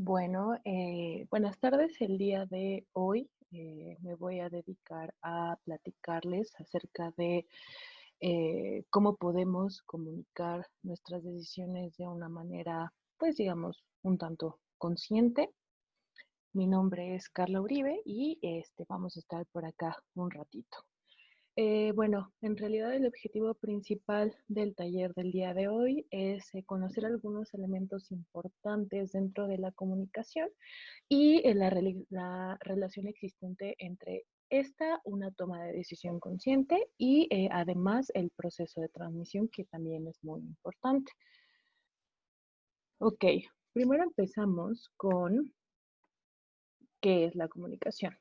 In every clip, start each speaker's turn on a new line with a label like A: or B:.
A: Buenas tardes. El día de hoy me voy a dedicar a platicarles acerca de cómo podemos comunicar nuestras decisiones de una manera, pues digamos, un tanto consciente. Mi nombre es Carla Uribe y vamos a estar por acá un ratito. En realidad el objetivo principal del taller del día de hoy es conocer algunos elementos importantes dentro de la comunicación y la relación existente entre esta, una toma de decisión consciente y además el proceso de transmisión que también es muy importante. Ok, primero empezamos con qué es la comunicación,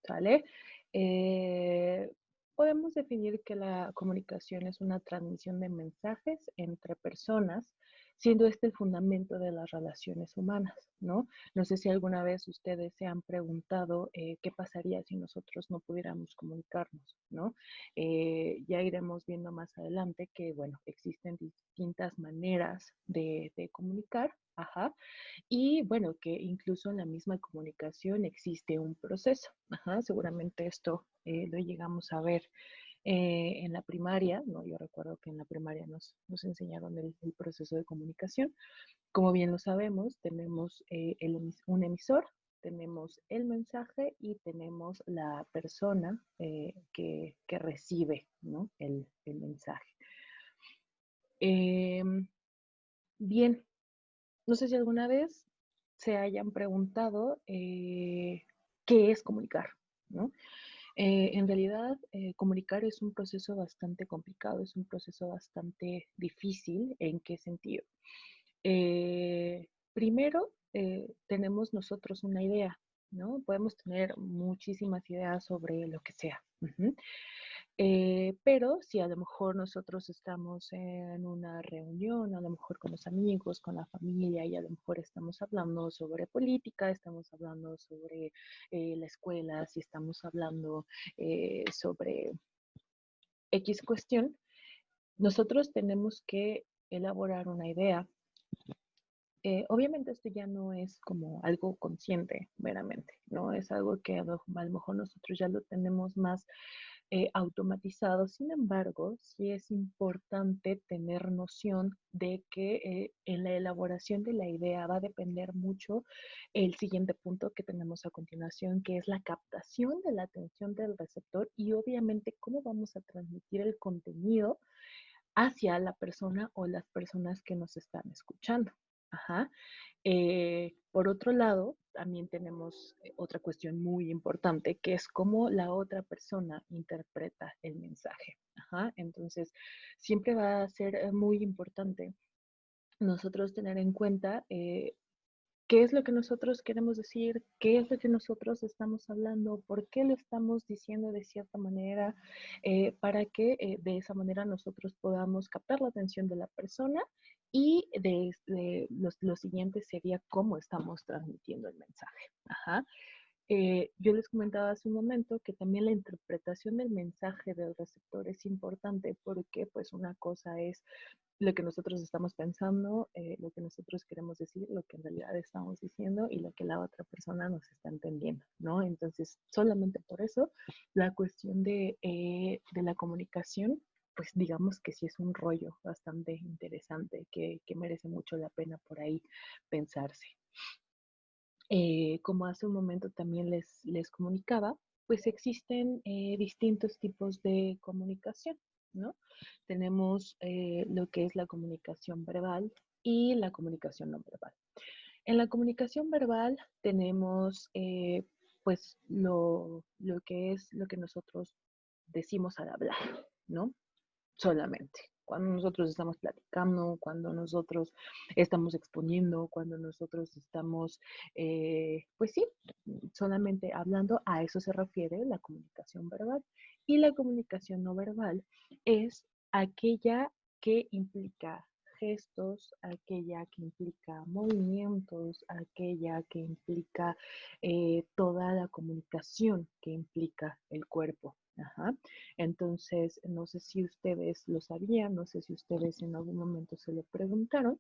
A: ¿sale? Eh, Podemos definir que la comunicación es una transmisión de mensajes entre personas, siendo este el fundamento de las relaciones humanas, ¿no? No sé si alguna vez ustedes se han preguntado qué pasaría si nosotros no pudiéramos comunicarnos, ¿no? Ya iremos viendo más adelante que, bueno, existen distintas maneras de comunicar, ajá, y bueno, que incluso en la misma comunicación existe un proceso. Ajá, seguramente esto lo llegamos a ver en la primaria, ¿no? Yo recuerdo que en la primaria nos enseñaron el proceso de comunicación. Como bien lo sabemos, tenemos un emisor, tenemos el mensaje y tenemos la persona que recibe, ¿no? El mensaje. Eh, Bien, no sé si alguna vez se hayan preguntado qué es comunicar, ¿no? En realidad, comunicar es un proceso bastante complicado, es un proceso bastante difícil. ¿En qué sentido? Primero, tenemos nosotros una idea, ¿no? Podemos tener muchísimas ideas sobre lo que sea. Ujú. Pero si a lo mejor nosotros estamos en una reunión, a lo mejor con los amigos, con la familia, y a lo mejor estamos hablando sobre política, estamos hablando sobre la escuela, si estamos hablando sobre X cuestión, nosotros tenemos que elaborar una idea. Obviamente esto ya no es como algo consciente meramente, ¿no? Es algo que a lo mejor nosotros ya lo tenemos más automatizado. Sin embargo, sí es importante tener noción de que en la elaboración de la idea va a depender mucho el siguiente punto que tenemos a continuación, que es la captación de la atención del receptor y obviamente cómo vamos a transmitir el contenido hacia la persona o las personas que nos están escuchando. Ajá. Por otro lado, también tenemos otra cuestión muy importante, que es cómo la otra persona interpreta el mensaje. Ajá. Entonces, siempre va a ser muy importante nosotros tener en cuenta qué es lo que nosotros queremos decir, qué es lo que nosotros estamos hablando, por qué lo estamos diciendo de cierta manera, para que de esa manera nosotros podamos captar la atención de la persona y lo siguiente sería cómo estamos transmitiendo el mensaje. Ajá. Yo les comentaba hace un momento que también la interpretación del mensaje del receptor es importante porque pues una cosa es lo que nosotros estamos pensando, lo que nosotros queremos decir, lo que en realidad estamos diciendo y lo que la otra persona nos está entendiendo, ¿no? Entonces, solamente por eso, la cuestión de la comunicación, pues digamos que sí es un rollo bastante interesante que merece mucho la pena por ahí pensarse. Como hace un momento también les comunicaba, pues existen distintos tipos de comunicación, ¿no? Tenemos lo que es la comunicación verbal y la comunicación no verbal. En la comunicación verbal tenemos pues lo que es lo que nosotros decimos al hablar, ¿no? Solamente. Cuando nosotros estamos platicando, cuando nosotros estamos exponiendo, cuando nosotros estamos, pues sí, solamente hablando, a eso se refiere la comunicación verbal. Y la comunicación no verbal es aquella que implica gestos, aquella que implica movimientos, aquella que implica toda la comunicación que implica el cuerpo. Ajá. Entonces, no sé si ustedes lo sabían, no sé si ustedes en algún momento se lo preguntaron,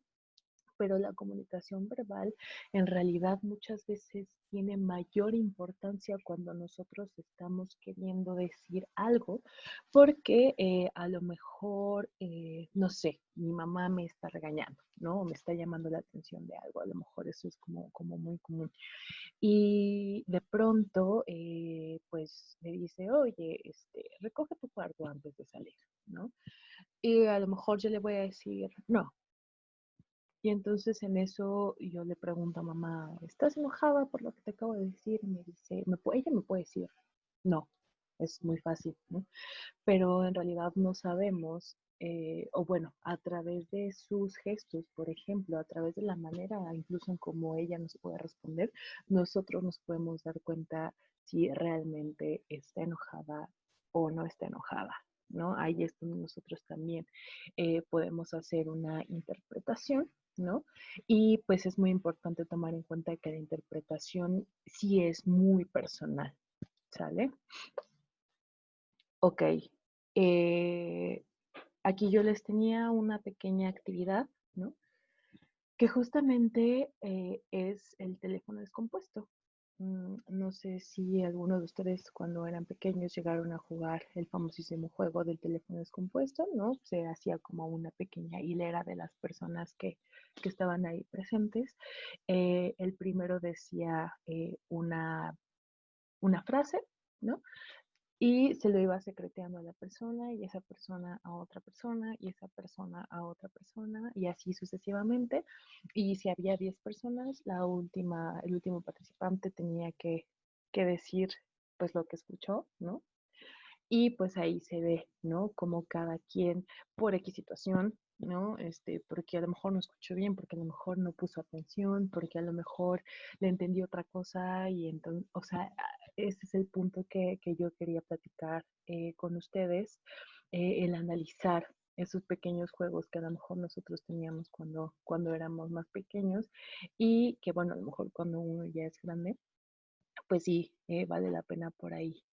A: pero la comunicación verbal en realidad muchas veces tiene mayor importancia cuando nosotros estamos queriendo decir algo, porque a lo mejor, no sé, mi mamá me está regañando, ¿no? O me está llamando la atención de algo, a lo mejor eso es como muy común. Y de pronto, pues me dice, oye, recoge tu cuarto antes de salir, ¿no? Y a lo mejor yo le voy a decir, no. Y entonces en eso yo le pregunto a mamá, ¿estás enojada por lo que te acabo de decir? Y me dice, ella me puede decir, no, es muy fácil, ¿no? Pero en realidad no sabemos, o bueno, a través de sus gestos, por ejemplo, a través de la manera incluso en cómo ella nos puede responder, nosotros nos podemos dar cuenta si realmente está enojada o no está enojada, ¿no? Ahí es donde nosotros también podemos hacer una interpretación, ¿no? Y pues es muy importante tomar en cuenta que la interpretación sí es muy personal, ¿sale? Ok. Eh, Aquí yo les tenía una pequeña actividad, ¿no? Que justamente es el teléfono descompuesto. No sé si algunos de ustedes cuando eran pequeños llegaron a jugar el famosísimo juego del teléfono descompuesto, ¿no? Se hacía como una pequeña hilera de las personas que estaban ahí presentes. El primero decía una frase, ¿no? Y se lo iba secreteando a la persona y esa persona a otra persona y esa persona a otra persona y así sucesivamente. Y si había 10 personas, el último participante tenía que decir pues lo que escuchó, ¿no? Y pues ahí se ve, ¿no? Como cada quien por X situación, ¿no? Porque a lo mejor no escuchó bien, porque a lo mejor no puso atención, porque a lo mejor le entendió otra cosa y entonces, o sea, ese es el punto que yo quería platicar con ustedes, el analizar esos pequeños juegos que a lo mejor nosotros teníamos cuando éramos más pequeños y que bueno, a lo mejor cuando uno ya es grande, pues sí, vale la pena por ahí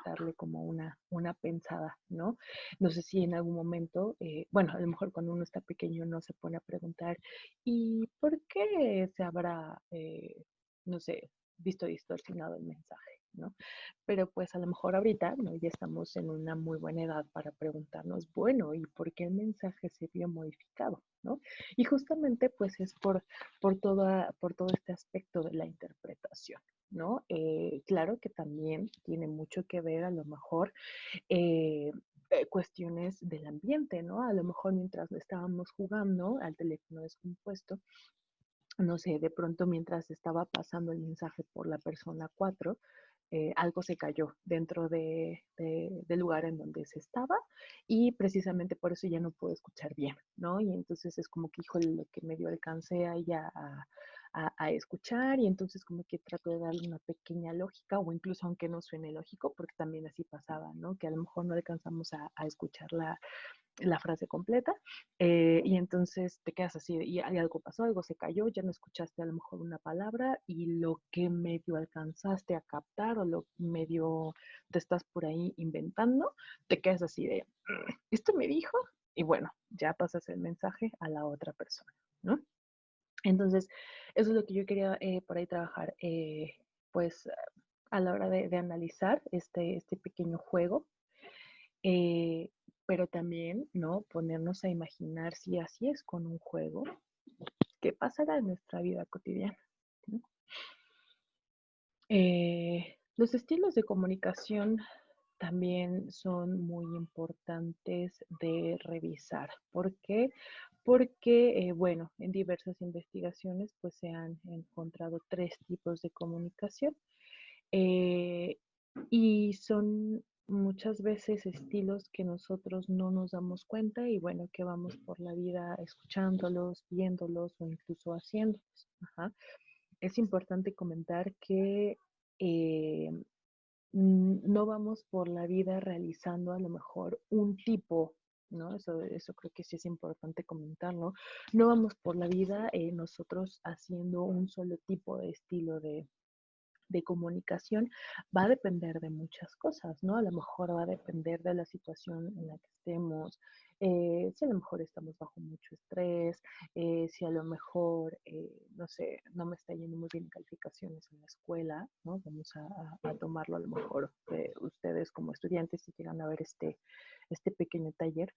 A: darle como una pensada, ¿no? No sé si en algún momento, bueno, a lo mejor cuando uno está pequeño no se pone a preguntar, ¿y por qué se habrá, no sé, visto distorsionado el mensaje, ¿no? Pero pues a lo mejor ahorita, ¿no? Ya estamos en una muy buena edad para preguntarnos, bueno, ¿y por qué el mensaje se vio modificado, ¿no? Y justamente pues es por todo este aspecto de la interpretación. ¿No? Claro que también tiene mucho que ver a lo mejor cuestiones del ambiente, ¿no? A lo mejor mientras estábamos jugando al teléfono descompuesto, no sé, de pronto mientras estaba pasando el mensaje por la persona 4, algo se cayó dentro del lugar en donde se estaba y precisamente por eso ya no puedo escuchar bien, ¿no? Y entonces es como que, híjole, lo que medio alcancé ahí a escuchar y entonces como que trato de darle una pequeña lógica o incluso aunque no suene lógico, porque también así pasaba, ¿no? Que a lo mejor no alcanzamos a escuchar la frase completa y entonces te quedas así y algo pasó, algo se cayó, ya no escuchaste a lo mejor una palabra y lo que medio alcanzaste a captar o lo medio te estás por ahí inventando, te quedas así de, ¿esto me dijo? Y bueno, ya pasas el mensaje a la otra persona, ¿no? Entonces, eso es lo que yo quería por ahí trabajar, pues a la hora de analizar este pequeño juego eh, pero también, ¿no? Ponernos a imaginar si así es con un juego, ¿qué pasará en nuestra vida cotidiana? ¿No? Los estilos de comunicación también son muy importantes de revisar. ¿Por qué? Porque, bueno, en diversas investigaciones pues se han encontrado tres tipos de comunicación. Eh, y son muchas veces estilos que nosotros no nos damos cuenta y bueno, que vamos por la vida escuchándolos, viéndolos o incluso haciéndolos. Ajá. Es importante comentar que eh, no vamos por la vida realizando a lo mejor un tipo, ¿no? Eso creo que sí es importante comentarlo. No vamos por la vida nosotros haciendo un solo tipo de estilo de comunicación va a depender de muchas cosas, ¿no? A lo mejor va a depender de la situación en la que estemos, si a lo mejor estamos bajo mucho estrés, si a lo mejor, no sé, no me está yendo muy bien en calificaciones en la escuela, ¿no? Vamos a tomarlo a lo mejor ustedes como estudiantes si llegan a ver este pequeño taller.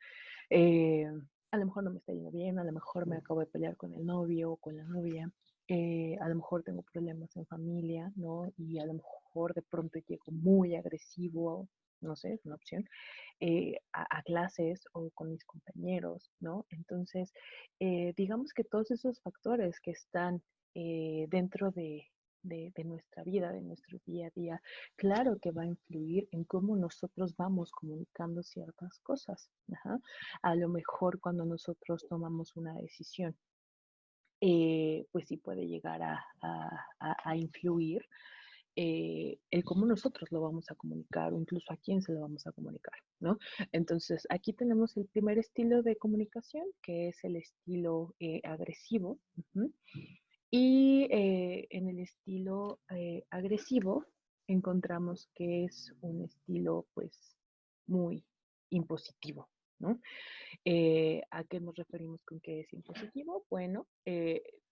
A: Eh, a lo mejor no me está yendo bien, a lo mejor me acabo de pelear con el novio o con la novia, a lo mejor tengo problemas en familia, ¿no? Y a lo mejor de pronto llego muy agresivo, no sé, es una opción, a clases o con mis compañeros, ¿no? Entonces, digamos que todos esos factores que están dentro de nuestra vida, de nuestro día a día, claro que va a influir en cómo nosotros vamos comunicando ciertas cosas. Ajá. A lo mejor cuando nosotros tomamos una decisión, pues sí puede llegar a influir el cómo nosotros lo vamos a comunicar o incluso a quién se lo vamos a comunicar, ¿no? Entonces, aquí tenemos el primer estilo de comunicación, que es el estilo agresivo. Ujú. Y en el estilo agresivo encontramos que es un estilo, pues, muy impositivo, ¿no? ¿A qué nos referimos con que es impositivo? Bueno,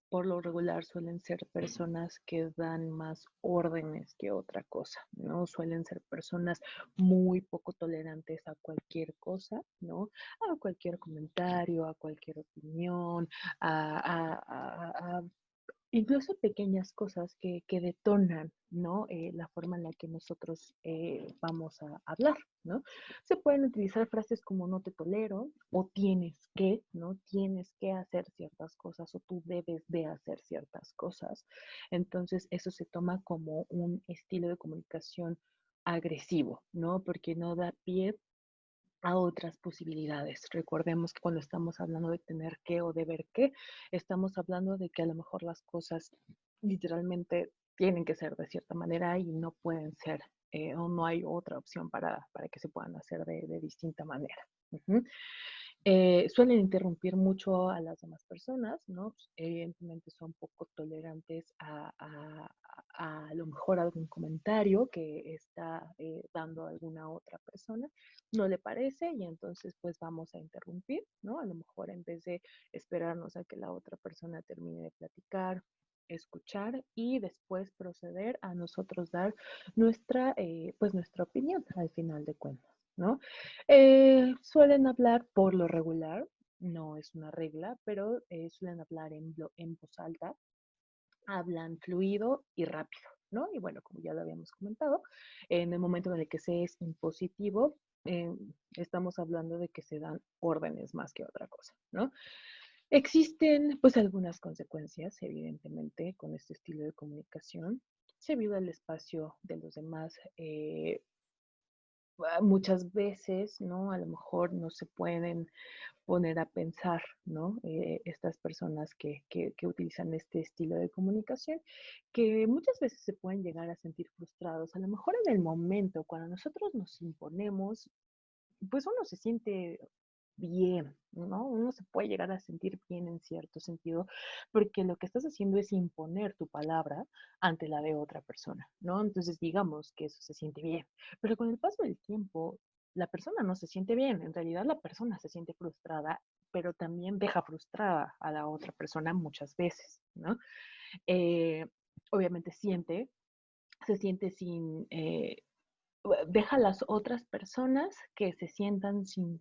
A: por lo regular suelen ser personas que dan más órdenes que otra cosa, ¿no? Suelen ser personas muy poco tolerantes a cualquier cosa, ¿no? A cualquier comentario, a cualquier opinión, a incluso pequeñas cosas que detonan, ¿no? La forma en la que nosotros vamos a hablar, ¿no? Se pueden utilizar frases como no te tolero o tienes que, ¿no? Tienes que hacer ciertas cosas o tú debes de hacer ciertas cosas. Entonces, eso se toma como un estilo de comunicación agresivo, ¿no? Porque no da pie a otras posibilidades. Recordemos que cuando estamos hablando de tener que o deber que, estamos hablando de que a lo mejor las cosas literalmente tienen que ser de cierta manera y no pueden ser, o no hay otra opción para que se puedan hacer de distinta manera. Ujú. Suelen interrumpir mucho a las demás personas, ¿no? Pues, evidentemente son poco tolerantes a lo mejor algún comentario que está dando alguna otra persona, no le parece y entonces pues vamos a interrumpir, ¿no? A lo mejor en vez de esperarnos a que la otra persona termine de platicar, escuchar y después proceder a nosotros dar pues nuestra opinión al final de cuentas, ¿no? Suelen hablar por lo regular, no es una regla, pero suelen hablar en voz alta, hablan fluido y rápido, ¿no? Y bueno, como ya lo habíamos comentado, en el momento en el que se es impositivo, eh, estamos hablando de que se dan órdenes más que otra cosa, ¿no? Existen pues algunas consecuencias, evidentemente, con este estilo de comunicación. Se vive el espacio de los demás, muchas veces, ¿no? A lo mejor no se pueden poner a pensar, ¿no? Estas personas que utilizan este estilo de comunicación, que muchas veces se pueden llegar a sentir frustrados. A lo mejor en el momento, cuando nosotros nos imponemos, pues uno se siente bien, ¿no? Uno se puede llegar a sentir bien en cierto sentido, porque lo que estás haciendo es imponer tu palabra ante la de otra persona, ¿no? Entonces digamos que eso se siente bien, pero con el paso del tiempo, la persona no se siente bien, en realidad la persona se siente frustrada, pero también deja frustrada a la otra persona muchas veces, ¿no? Eh, obviamente se siente sin, deja a las otras personas que se sientan sin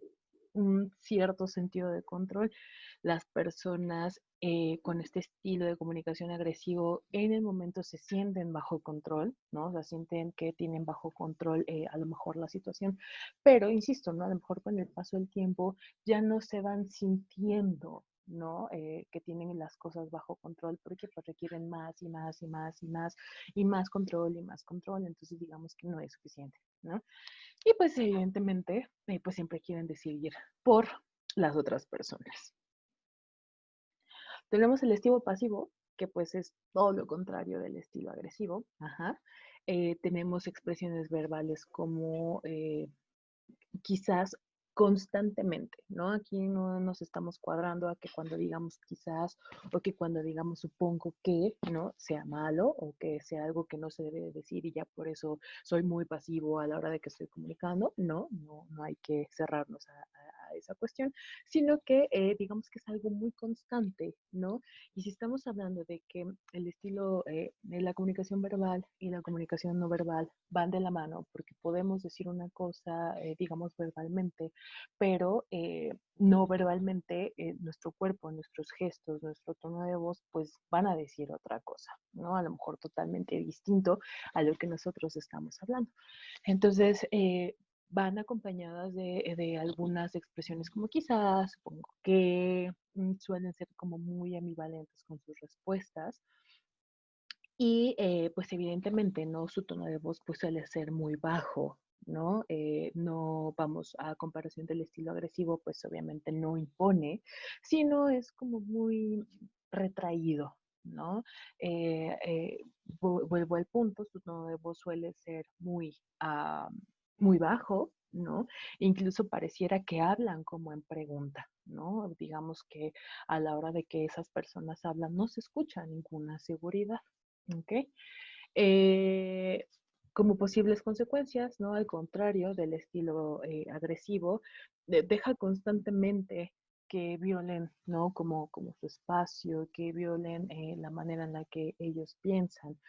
A: un cierto sentido de control. Las personas con este estilo de comunicación agresivo en el momento se sienten bajo control, ¿no? O sea, sienten que tienen bajo control a lo mejor la situación, pero insisto, ¿no? A lo mejor con el paso del tiempo ya no se van sintiendo, ¿no? Que tienen las cosas bajo control porque pues requieren más y más y más y más y más control y más control, entonces digamos que no es suficiente, ¿no? Y pues evidentemente, pues siempre quieren decidir por las otras personas. Tenemos el estilo pasivo, que pues es todo lo contrario del estilo agresivo. Ajá. Tenemos expresiones verbales como quizás constantemente, ¿no? Aquí no nos estamos cuadrando a que cuando digamos quizás o que cuando digamos supongo que, ¿no? Sea malo o que sea algo que no se debe de decir y ya por eso soy muy pasivo a la hora de que estoy comunicando. No hay que cerrarnos a esa cuestión, sino que digamos que es algo muy constante, ¿no? Y si estamos hablando de que el estilo de la comunicación verbal y la comunicación no verbal van de la mano, porque podemos decir una cosa, digamos, verbalmente, pero no verbalmente nuestro cuerpo, nuestros gestos, nuestro tono de voz, pues van a decir otra cosa, ¿no? A lo mejor totalmente distinto a lo que nosotros estamos hablando. Entonces, van acompañadas de algunas expresiones como quizás, supongo que, suelen ser como muy ambivalentes con sus respuestas y pues evidentemente, ¿no? Su tono de voz pues suele ser muy bajo, ¿no? No vamos a comparación del estilo agresivo, pues obviamente no impone, sino es como muy retraído, ¿no? Vuelvo al punto, su tono de voz suele ser muy bajo, ¿no? Incluso pareciera que hablan como en pregunta, ¿no? Digamos que a la hora de que esas personas hablan no se escucha ninguna seguridad. ¿Ok? Eh, como posibles consecuencias, ¿no? Al contrario del estilo agresivo, deja constantemente que violen, ¿no? Como su espacio, que violen la manera en la que ellos piensan.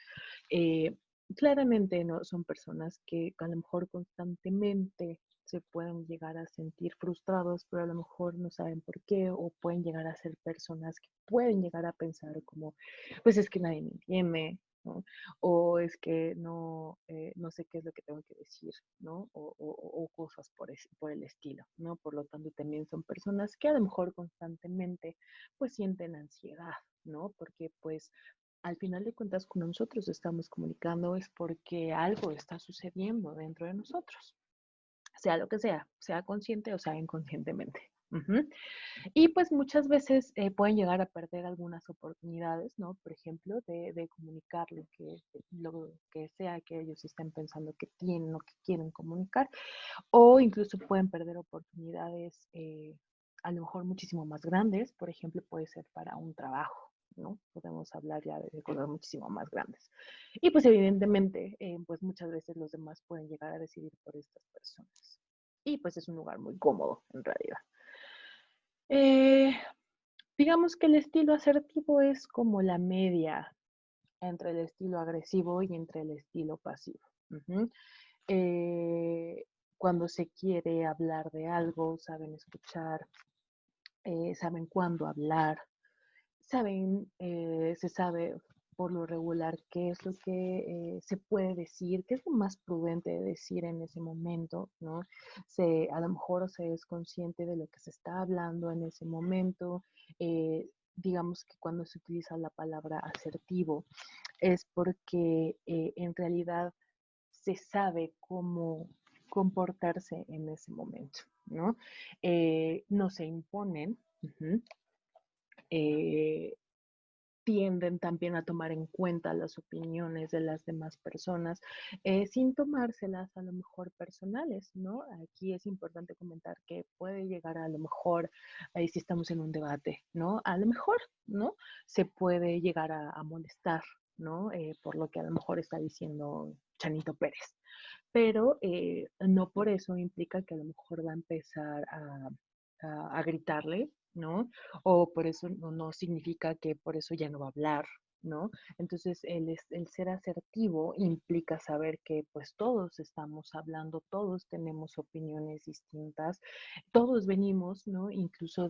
A: Eh, claramente, ¿no? Son personas que a lo mejor constantemente se pueden llegar a sentir frustrados, pero a lo mejor no saben por qué, o pueden llegar a ser personas que pueden llegar a pensar como, pues es que nadie me entiende, ¿no? O es que no sé qué es lo que tengo que decir, ¿no? O cosas por el estilo, ¿no? Por lo tanto, también son personas que a lo mejor constantemente pues sienten ansiedad, ¿no? Porque pues al final de cuentas, cuando nosotros estamos comunicando es porque algo está sucediendo dentro de nosotros, sea lo que sea consciente o sea inconscientemente. Ujú. Y pues muchas veces pueden llegar a perder algunas oportunidades, ¿no? Por ejemplo, de comunicar lo que sea que ellos estén pensando que tienen o que quieren comunicar, o incluso pueden perder oportunidades a lo mejor muchísimo más grandes, por ejemplo, puede ser para un trabajo, ¿no? Podemos hablar ya de cosas muchísimo más grandes. Y pues evidentemente, pues muchas veces los demás pueden llegar a decidir por estas personas. Y pues es un lugar muy cómodo en realidad. Eh, digamos que el estilo asertivo es como la media entre el estilo agresivo y entre el estilo pasivo. Ujú. Eh, cuando se quiere hablar de algo, saben escuchar, saben cuándo hablar, se sabe por lo regular qué es lo que se puede decir, qué es lo más prudente de decir en ese momento, ¿no? A lo mejor se es consciente de lo que se está hablando en ese momento. Digamos que cuando se utiliza la palabra asertivo es porque en realidad se sabe cómo comportarse en ese momento, ¿no? No se imponen, uh-huh, eh, tienden también a tomar en cuenta las opiniones de las demás personas sin tomárselas a lo mejor personales, ¿no? Aquí es importante comentar que puede llegar a lo mejor, ahí si estamos en un debate, ¿no? A lo mejor, ¿no? Se puede llegar a molestar, ¿no? Por lo que a lo mejor está diciendo Chanito Pérez. Pero no por eso implica que a lo mejor va a empezar a gritarle, ¿no? O por eso no significa que por eso ya no va a hablar, ¿no? Entonces, el ser asertivo implica saber que pues todos estamos hablando, todos tenemos opiniones distintas, todos venimos, ¿no? Incluso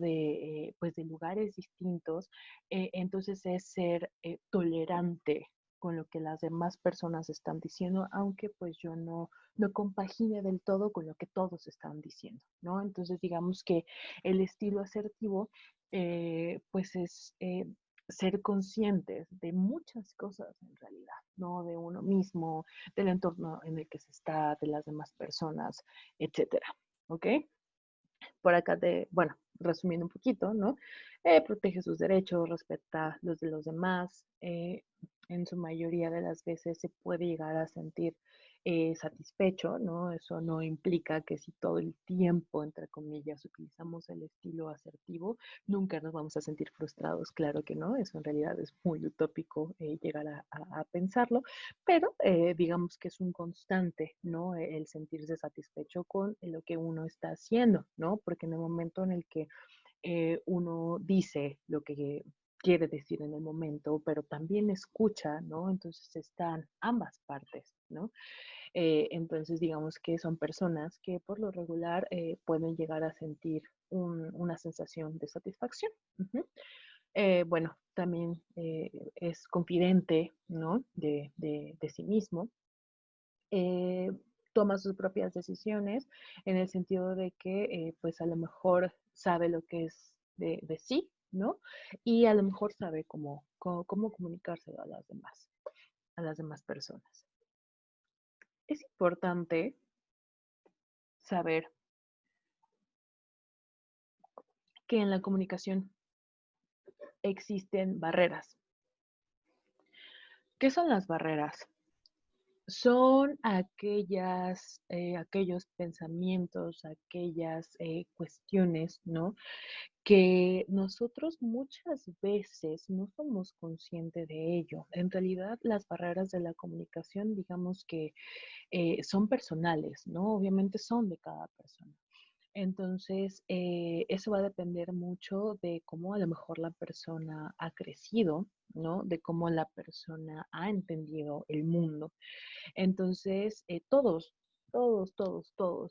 A: pues de lugares distintos, entonces es ser tolerante con lo que las demás personas están diciendo, aunque pues yo no compagine del todo con lo que todos están diciendo, ¿no? Entonces digamos que el estilo asertivo pues es ser conscientes de muchas cosas en realidad, ¿no? De uno mismo, del entorno en el que se está, de las demás personas, etcétera, ¿ok? Por acá bueno, resumiendo un poquito, ¿no? Protege sus derechos, respeta los de los demás. En su mayoría de las veces se puede llegar a sentir satisfecho, ¿no? Eso no implica que si todo el tiempo, entre comillas, utilizamos el estilo asertivo, nunca nos vamos a sentir frustrados. Claro que no, eso en realidad es muy utópico llegar a pensarlo, pero digamos que es un constante, ¿no? El sentirse satisfecho con lo que uno está haciendo, ¿no? Porque en el momento en el que uno dice lo que quiere decir en el momento, pero también escucha, ¿no? Entonces están ambas partes, ¿no? Entonces digamos que son personas que por lo regular pueden llegar a sentir una sensación de satisfacción. Ujú. Bueno, también es confidente, ¿no? De sí mismo. eh, Toma sus propias decisiones en el sentido de que pues a lo mejor sabe lo que es de sí, ¿no? Y a lo mejor sabe cómo comunicárselo a las demás personas. Es importante saber que en la comunicación existen barreras. ¿Qué son las barreras? Son aquellos pensamientos, aquellas cuestiones, ¿no? Que nosotros muchas veces no somos conscientes de ello. En realidad, las barreras de la comunicación, digamos que son personales, ¿no? Obviamente son de cada persona. Entonces, eso va a depender mucho de cómo a lo mejor la persona ha crecido, ¿no? De cómo la persona ha entendido el mundo. Entonces, todos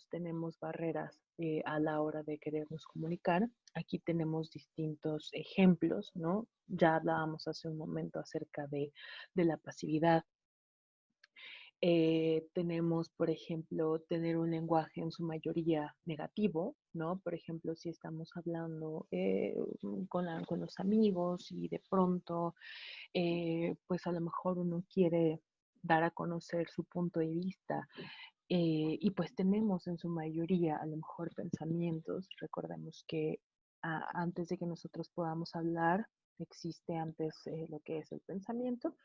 A: tenemos barreras a la hora de querernos comunicar. Aquí tenemos distintos ejemplos, ¿no? Ya hablábamos hace un momento acerca de la pasividad. Tenemos, por ejemplo, tener un lenguaje en su mayoría negativo, ¿no? Por ejemplo, si estamos hablando con los amigos y de pronto pues a lo mejor uno quiere dar a conocer su punto de vista y pues tenemos en su mayoría a lo mejor pensamientos. Recordemos que antes de que nosotros podamos hablar, existe antes lo que es el pensamiento.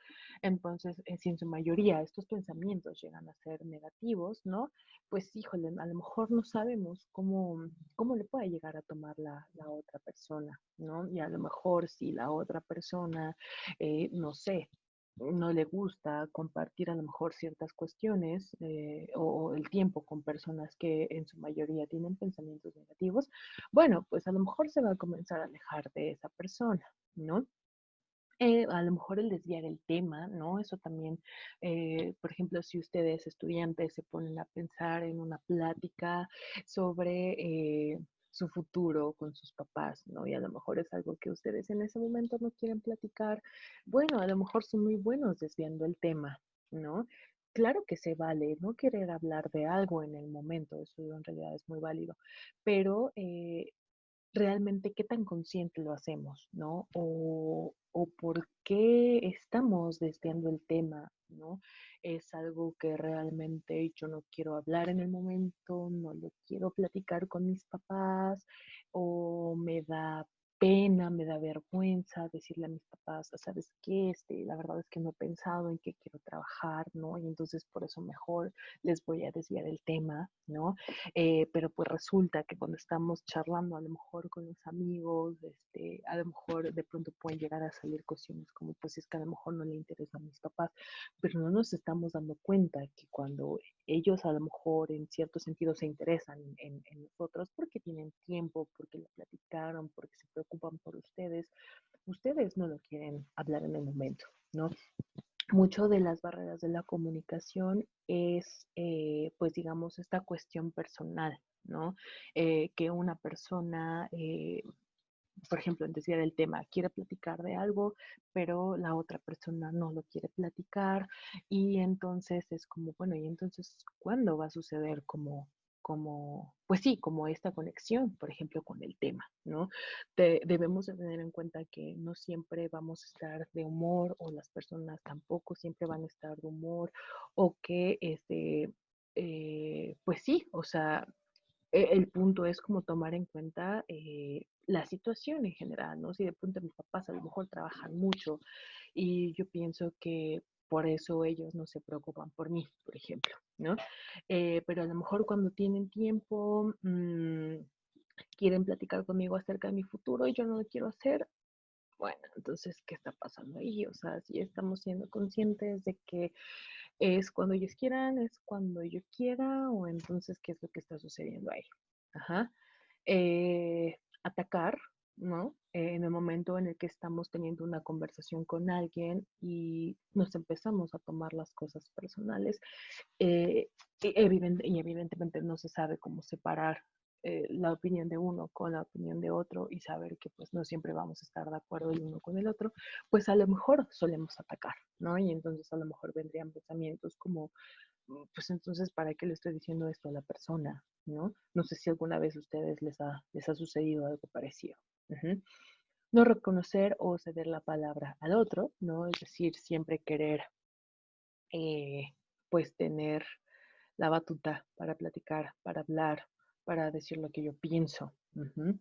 A: Entonces, si en su mayoría estos pensamientos llegan a ser negativos, ¿no? Pues híjole, a lo mejor no sabemos cómo le puede llegar a tomar la otra persona, ¿no? Y a lo mejor si la otra persona, no sé, no le gusta compartir a lo mejor ciertas cuestiones o el tiempo con personas que en su mayoría tienen pensamientos negativos, bueno, pues a lo mejor se va a comenzar a alejar de esa persona, ¿no? A lo mejor el desviar el tema, ¿no? Eso también, por ejemplo, si ustedes estudiantes se ponen a pensar en una plática sobre su futuro con sus papás, ¿no? Y a lo mejor es algo que ustedes en ese momento no quieren platicar, bueno, a lo mejor son muy buenos desviando el tema, ¿no? Claro que se vale no querer hablar de algo en el momento, eso en realidad es muy válido, pero realmente qué tan consciente lo hacemos, ¿no? O por qué estamos desviando el tema, ¿no? Es algo que realmente yo no quiero hablar en el momento, no lo quiero platicar con mis papás, o me da pena, me da vergüenza decirle a mis papás, ¿sabes qué? La verdad es que no he pensado en qué quiero trabajar, ¿no? Y entonces por eso mejor les voy a desviar el tema, ¿no? Pero pues resulta que cuando estamos charlando a lo mejor con los amigos, a lo mejor de pronto pueden llegar a salir cuestiones como pues es que a lo mejor no le interesa a mis papás, pero no nos estamos dando cuenta que cuando ellos a lo mejor en cierto sentido se interesan en nosotros porque tienen tiempo, porque lo platicaron, porque se preocupan por ustedes no lo quieren hablar en el momento, ¿no? Mucho de las barreras de la comunicación es, pues digamos, esta cuestión personal, ¿no? Que una persona, por ejemplo, en desviar el tema, quiere platicar de algo, pero la otra persona no lo quiere platicar y entonces es como, bueno, ¿y entonces cuándo va a suceder pues sí, como esta conexión, por ejemplo, con el tema, ¿no? Debemos de tener en cuenta que no siempre vamos a estar de humor o las personas tampoco siempre van a estar de humor o que, pues sí, o sea, el punto es como tomar en cuenta la situación en general, ¿no? Si de pronto mis papás a lo mejor trabajan mucho y yo pienso que por eso ellos no se preocupan por mí, por ejemplo, ¿no? Pero a lo mejor cuando tienen tiempo, quieren platicar conmigo acerca de mi futuro y yo no lo quiero hacer. Bueno, entonces, ¿qué está pasando ahí? O sea, si estamos siendo conscientes de que es cuando ellos quieran, es cuando yo quiera, o entonces, ¿qué es lo que está sucediendo ahí? Ajá. Atacar, ¿no? En el momento en el que estamos teniendo una conversación con alguien y nos empezamos a tomar las cosas personales, y evidentemente no se sabe cómo separar la opinión de uno con la opinión de otro y saber que pues no siempre vamos a estar de acuerdo el uno con el otro, pues a lo mejor solemos atacar, ¿no? Y entonces a lo mejor vendrían pensamientos como, pues entonces, ¿para qué le estoy diciendo esto a la persona? ¿No? No sé si alguna vez a ustedes les ha sucedido algo parecido. Ujú. No reconocer o ceder la palabra al otro, ¿no? Es decir, siempre querer, eh, pues, tener la batuta para platicar, para hablar, para decir lo que yo pienso. Ujú.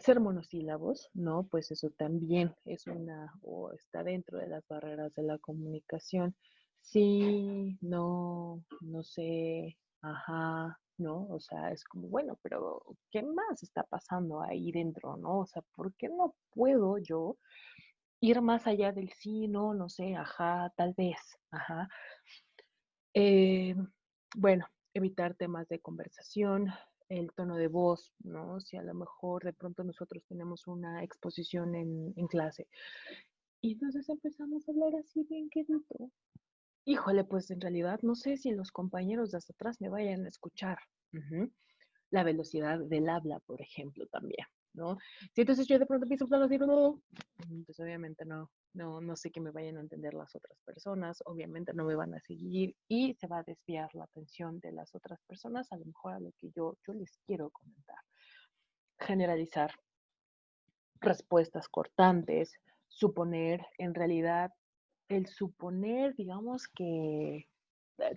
A: Ser monosílabos, ¿no? Pues eso también es una, o está dentro de las barreras de la comunicación. Sí, no, no sé, ajá, ¿no? O sea, es como, bueno, pero ¿qué más está pasando ahí dentro, no? O sea, ¿por qué no puedo yo ir más allá del sí, no, no sé, ajá, tal vez, ajá? Eh, bueno, evitar temas de conversación, el tono de voz, ¿no? Si a lo mejor de pronto nosotros tenemos una exposición en clase y entonces empezamos a hablar así bien quedito. Híjole, pues en realidad no sé si los compañeros de hasta atrás me vayan a escuchar. Ujú. La velocidad del habla, por ejemplo, también, ¿no? Si entonces yo de pronto empiezo a hablar así, no, pues obviamente no sé que me vayan a entender las otras personas, obviamente no me van a seguir y se va a desviar la atención de las otras personas, a lo mejor a lo que yo les quiero comentar. Generalizar respuestas cortantes, suponer, en realidad, el suponer, digamos que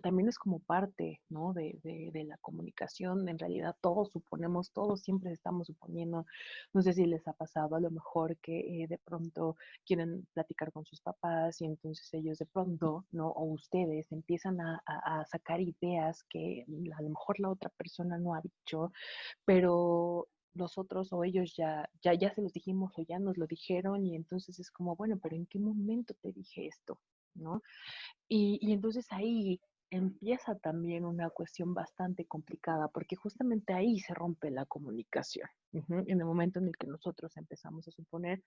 A: también es como parte, ¿no? De la comunicación. En realidad todos suponemos, todos siempre estamos suponiendo. No sé si les ha pasado a lo mejor que de pronto quieren platicar con sus papás y entonces ellos de pronto, ¿no? O ustedes empiezan a sacar ideas que a lo mejor la otra persona no ha dicho, pero nosotros o ellos ya se los dijimos o ya nos lo dijeron y entonces es como, bueno, pero ¿en qué momento te dije esto? ¿No? Y entonces ahí empieza también una cuestión bastante complicada, porque justamente ahí se rompe la comunicación. Ujú. En el momento en el que nosotros empezamos a suponer,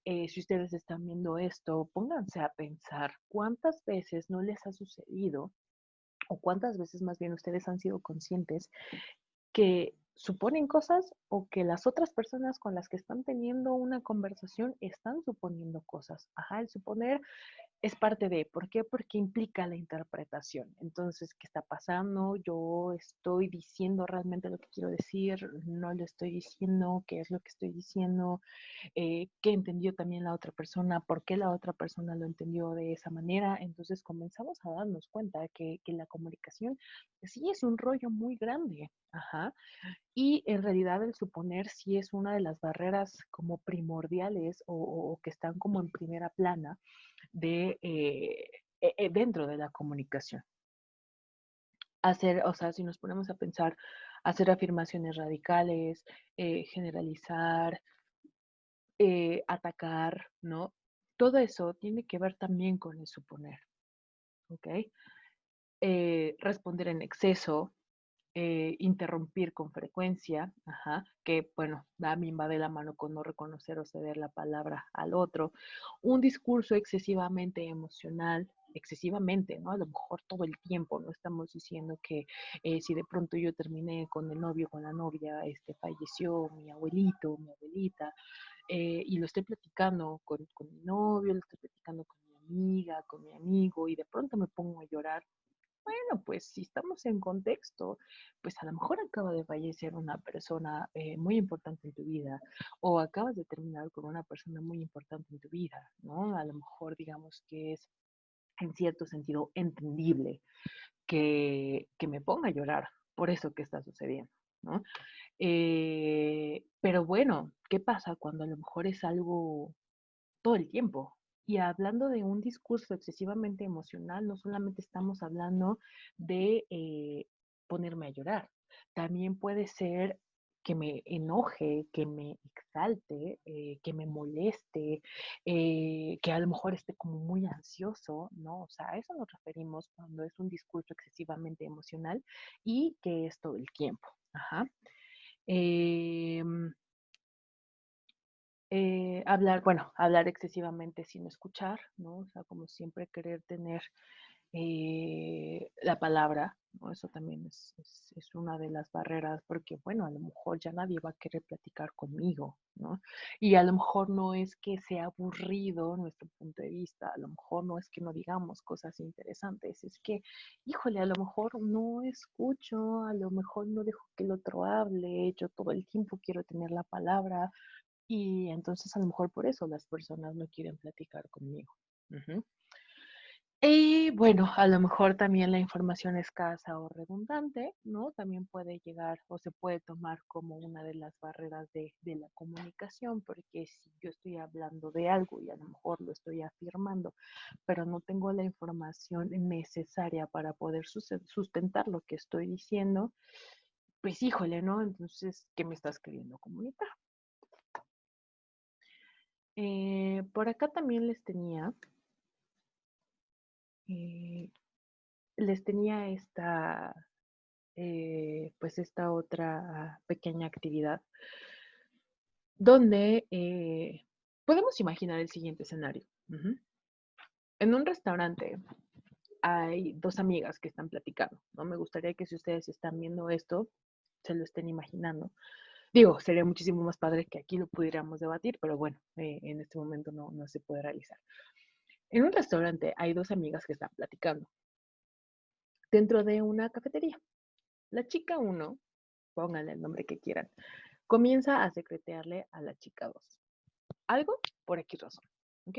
A: si ustedes están viendo esto, pónganse a pensar cuántas veces no les ha sucedido o cuántas veces más bien ustedes han sido conscientes que suponen cosas o que las otras personas con las que están teniendo una conversación están suponiendo cosas. Ajá, el suponer es parte de, ¿por qué? Porque implica la interpretación. Entonces, ¿qué está pasando? Yo estoy diciendo realmente lo que quiero decir, no lo estoy diciendo, qué es lo que estoy diciendo, qué entendió también la otra persona, por qué la otra persona lo entendió de esa manera. Entonces comenzamos a darnos cuenta que la comunicación sí es un rollo muy grande. Ajá. Y en realidad el suponer sí es una de las barreras como primordiales o que están como en primera plana de dentro de la comunicación. Hacer, o sea, si nos ponemos a pensar, hacer afirmaciones radicales, generalizar, atacar, ¿no? Todo eso tiene que ver también con el suponer, ¿ok? Responder en exceso, interrumpir con frecuencia, ajá, que bueno, también va de la mano con no reconocer o ceder la palabra al otro, un discurso excesivamente emocional, excesivamente, ¿no? A lo mejor todo el tiempo, no estamos diciendo que si de pronto yo terminé con el novio, con la novia, falleció mi abuelito, mi abuelita, y lo estoy platicando con mi novio, lo estoy platicando con mi amiga, con mi amigo, y de pronto me pongo a llorar. Bueno, pues si estamos en contexto, pues a lo mejor acaba de fallecer una persona muy importante en tu vida o acabas de terminar con una persona muy importante en tu vida, ¿no? A lo mejor digamos que es en cierto sentido entendible que me ponga a llorar por eso que está sucediendo, ¿no? Pero bueno, ¿qué pasa cuando a lo mejor es algo todo el tiempo? Y hablando de un discurso excesivamente emocional, no solamente estamos hablando de ponerme a llorar, también puede ser que me enoje, que me exalte, que me moleste, que a lo mejor esté como muy ansioso, ¿no? O sea, a eso nos referimos cuando es un discurso excesivamente emocional y que es todo el tiempo. Ajá. Em, hablar, bueno, hablar excesivamente sin escuchar, ¿no? O sea, como siempre querer tener la palabra, ¿no? Eso también es una de las barreras, porque, bueno, a lo mejor ya nadie va a querer platicar conmigo, ¿no? Y a lo mejor no es que sea aburrido nuestro punto de vista, a lo mejor no es que no digamos cosas interesantes, es que, híjole, a lo mejor no escucho, a lo mejor no dejo que el otro hable, yo todo el tiempo quiero tener la palabra, y entonces a lo mejor por eso las personas no quieren platicar conmigo. Ujú. Y bueno, a lo mejor también la información escasa o redundante, ¿no? También puede llegar o se puede tomar como una de las barreras de la comunicación, porque si yo estoy hablando de algo y a lo mejor lo estoy afirmando, pero no tengo la información necesaria para poder sustentar lo que estoy diciendo, pues híjole, ¿no? Entonces, ¿qué me estás queriendo comunicar? Por acá también eh, les tenía pues esta otra pequeña actividad donde podemos imaginar el siguiente escenario. Ujú. En un restaurante hay dos amigas que están platicando, ¿no? Me gustaría que si ustedes están viendo esto, se lo estén imaginando. Digo, sería muchísimo más padre que aquí lo pudiéramos debatir, pero bueno, en este momento no se puede realizar. En un restaurante hay dos amigas que están platicando dentro de una cafetería. La chica uno, pónganle el nombre que quieran, comienza a secretearle a la chica 2. Algo por X razón. ¿Ok?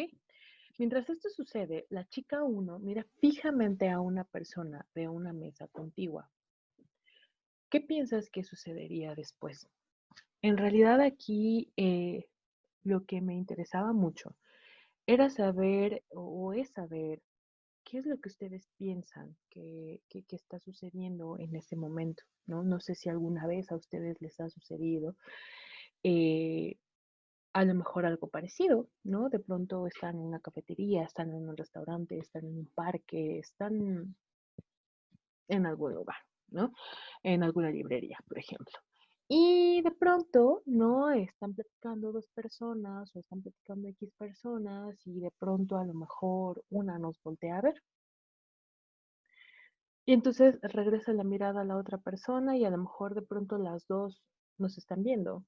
A: Mientras esto sucede, la chica uno mira fijamente a una persona de una mesa contigua. ¿Qué piensas que sucedería después? En realidad aquí lo que me interesaba mucho era saber o es saber qué es lo que ustedes piensan que está sucediendo en ese momento, ¿no? No sé si alguna vez a ustedes les ha sucedido eh, a lo mejor algo parecido, ¿no? De pronto están en una cafetería, están en un restaurante, están en un parque, están en algún lugar, ¿no? En alguna librería, por ejemplo. Y de pronto, ¿no? Están platicando dos personas o están platicando X personas y de pronto a lo mejor una nos voltea a ver. Y entonces regresa la mirada a la otra persona y a lo mejor de pronto las dos nos están viendo.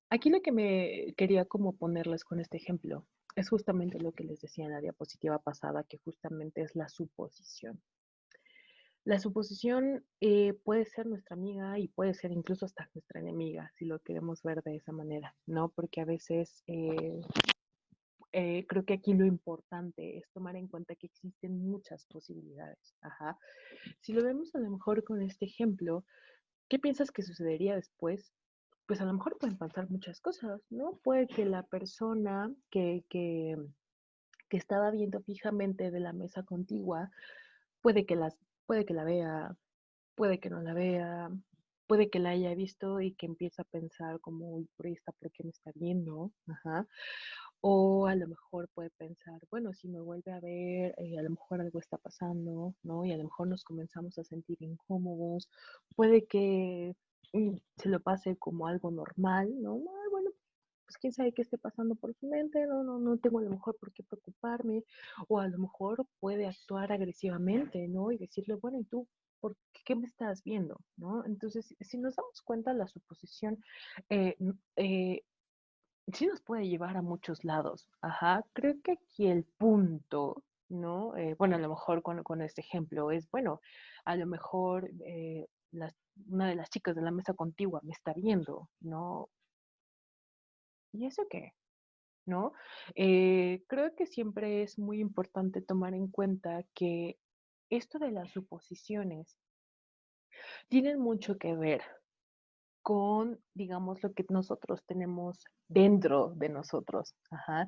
A: Aquí lo que me quería como ponerles con este ejemplo es justamente lo que les decía en la diapositiva pasada, que justamente es la suposición. La suposición puede ser nuestra amiga y puede ser incluso hasta nuestra enemiga, si lo queremos ver de esa manera, ¿no? Porque a veces creo que aquí lo importante es tomar en cuenta que existen muchas posibilidades. Ajá. Si lo vemos a lo mejor con este ejemplo, ¿qué piensas que sucedería después? Pues a lo mejor pueden pasar muchas cosas, ¿no? Puede que la persona que estaba viendo fijamente de la mesa contigua, puede que, las, puede que la vea, puede que no la vea, puede que la haya visto y que empiece a pensar como, uy, por ahí está, ¿por qué me está viendo? Ajá. O a lo mejor puede pensar, bueno, si me vuelve a ver, a lo mejor algo está pasando, ¿no? Y a lo mejor nos comenzamos a sentir incómodos. Puede que se lo pase como algo normal, ¿no? Ah, bueno, pues quién sabe qué esté pasando por su mente, no tengo a lo mejor por qué preocuparme. O a lo mejor puede actuar agresivamente, ¿no? Y decirle, bueno, ¿y tú? ¿Por qué me estás viendo? ¿No? Entonces, si nos damos cuenta, la suposición eh, sí nos puede llevar a muchos lados. Ajá, creo que aquí el punto, ¿no? Bueno, a lo mejor con este ejemplo es, bueno, a lo mejor una de las chicas de la mesa contigua me está viendo, ¿no? ¿Y eso qué? ¿No? Creo que siempre es muy importante tomar en cuenta que esto de las suposiciones tienen mucho que ver con, digamos, lo que nosotros tenemos dentro de nosotros. Ajá.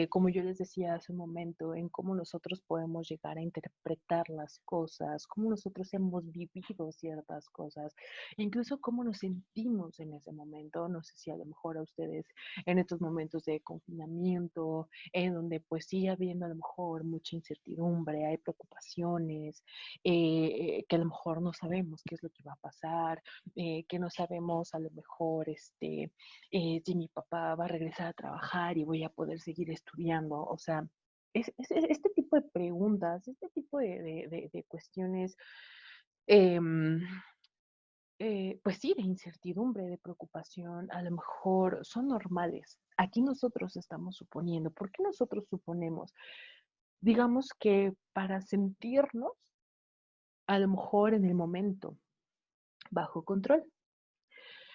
A: Como yo les decía hace un momento, en cómo nosotros podemos llegar a interpretar las cosas, cómo nosotros hemos vivido ciertas cosas, incluso cómo nos sentimos en ese momento. No sé si a lo mejor a ustedes en estos momentos de confinamiento, en donde pues sigue habiendo a lo mejor mucha incertidumbre, hay preocupaciones, que a lo mejor no sabemos qué es lo que va a pasar, que no sabemos a lo mejor si mi papá va a regresar a trabajar y voy a poder seguir estudiando. O sea, este tipo de preguntas, este tipo de cuestiones, em, pues sí, de incertidumbre, de preocupación, a lo mejor son normales. Aquí nosotros estamos suponiendo. ¿Por qué nosotros suponemos? Digamos que para sentirnos, a lo mejor en el momento, bajo control.